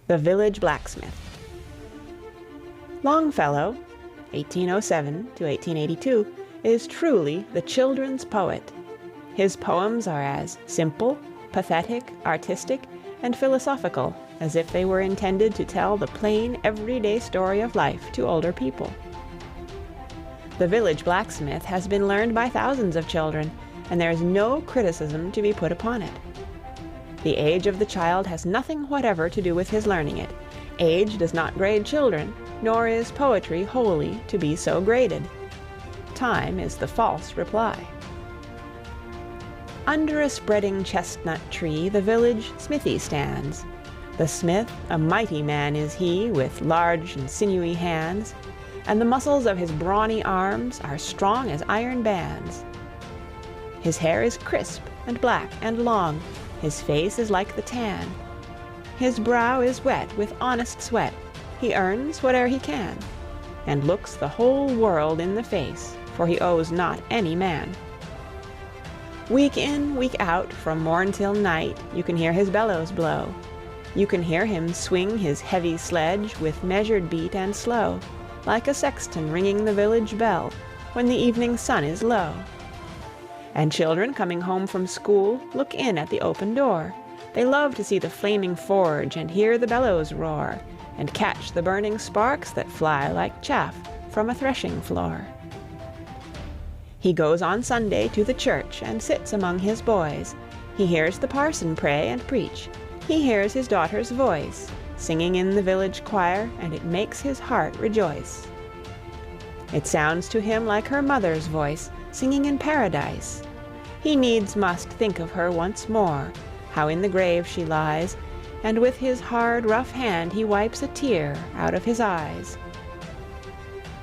The Village Blacksmith. Longfellow, 1807 to 1882, is truly the children's poet. His poems are as simple, pathetic, artistic, and philosophical as if they were intended to tell the plain, everyday story of life to older people. The Village Blacksmith has been learned by thousands of children, and there is no criticism to be put upon it. The age of the child has nothing whatever to do with his learning it. Age does not grade children, nor is poetry wholly to be so graded. Time is the false reply. Under a spreading chestnut tree the village smithy stands. The smith, a mighty man is he, with large and sinewy hands, and the muscles of his brawny arms are strong as iron bands. His hair is crisp and black and long, his face is like the tan. His brow is wet with honest sweat, he earns whate'er he can, and looks the whole world in the face, for he owes not any man. Week in, week out, from morn till night, you can hear his bellows blow. You can hear him swing his heavy sledge with measured beat and slow, like a sexton ringing the village bell when the evening sun is low. And children coming home from school look in at the open door. They love to see the flaming forge and hear the bellows roar, and catch the burning sparks that fly like chaff from a threshing floor. He goes on Sunday to the church and sits among his boys. He hears the parson pray and preach. He hears his daughter's voice, singing in the village choir, and it makes his heart rejoice. It sounds to him like her mother's voice, singing in paradise. He needs must think of her once more, how in the grave she lies, and with his hard, rough hand he wipes a tear out of his eyes.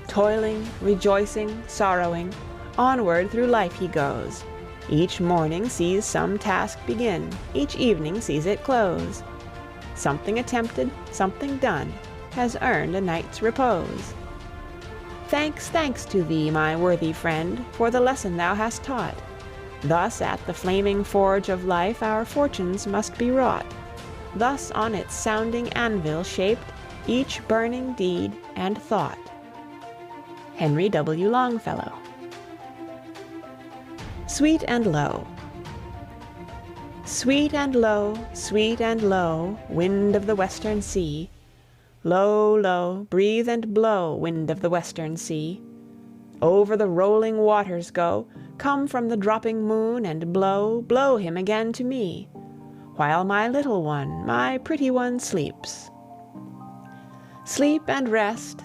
Toiling, rejoicing, sorrowing, onward through life he goes. Each morning sees some task begin, each evening sees it close. Something attempted, something done, has earned a night's repose. Thanks, thanks to thee, my worthy friend, for the lesson thou hast taught. Thus at the flaming forge of life our fortunes must be wrought. Thus on its sounding anvil shaped each burning deed and thought. Henry W. Longfellow. Sweet and low. Sweet and low, wind of the western sea. Low, low, breathe and blow, wind of the western sea. Over the rolling waters go, come from the dropping moon, and blow, blow him again to me, while my little one, my pretty one, sleeps. Sleep and rest,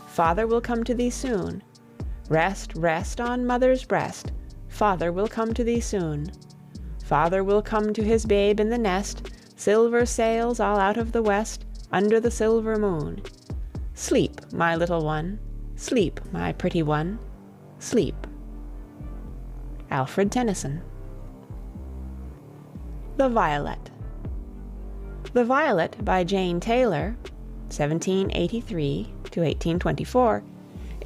father will come to thee soon. Rest, rest on mother's breast, father will come to thee soon. Father will come to his babe in the nest, silver sails all out of the west, under the silver moon. Sleep, my little one, sleep, my pretty one, sleep. Alfred Tennyson. The Violet. The Violet by Jane Taylor, 1783 to 1824,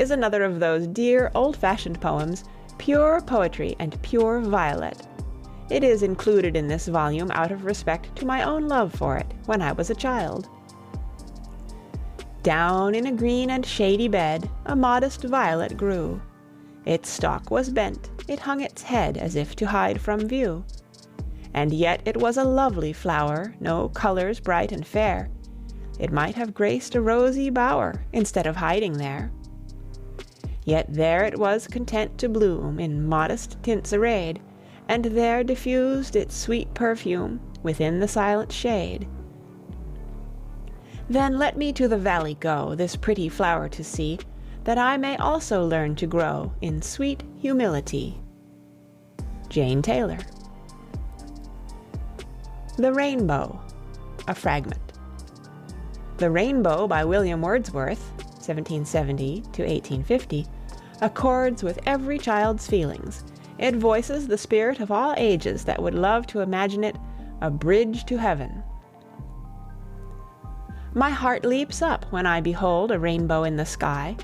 is another of those dear old-fashioned poems, pure poetry and pure violet. It is included in this volume out of respect to my own love for it when I was a child. Down in a green and shady bed a modest violet grew. Its stalk was bent, it hung its head as if to hide from view. And yet it was a lovely flower, no colours bright and fair. It might have graced a rosy bower instead of hiding there. Yet there it was content to bloom, in modest tints arrayed, and there diffused its sweet perfume within the silent shade. Then let me to the valley go, this pretty flower to see, that I may also learn to grow in sweet humility. Jane Taylor. The Rainbow, a fragment. The Rainbow by William Wordsworth, 1770 to 1850, accords with every child's feelings. It voices the spirit of all ages that would love to imagine it a bridge to heaven. My heart leaps up when I behold a rainbow in the sky.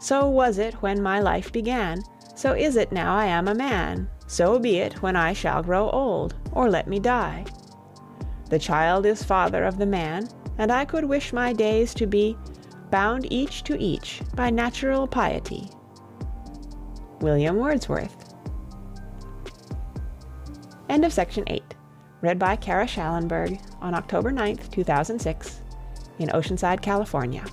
So was it when my life began, so is it now I am a man, so be it when I shall grow old, or let me die. The child is father of the man, and I could wish my days to be bound each to each by natural piety. William Wordsworth. End of section 8. Read by Kara Shallenberg on October 9th, 2006, in Oceanside, California.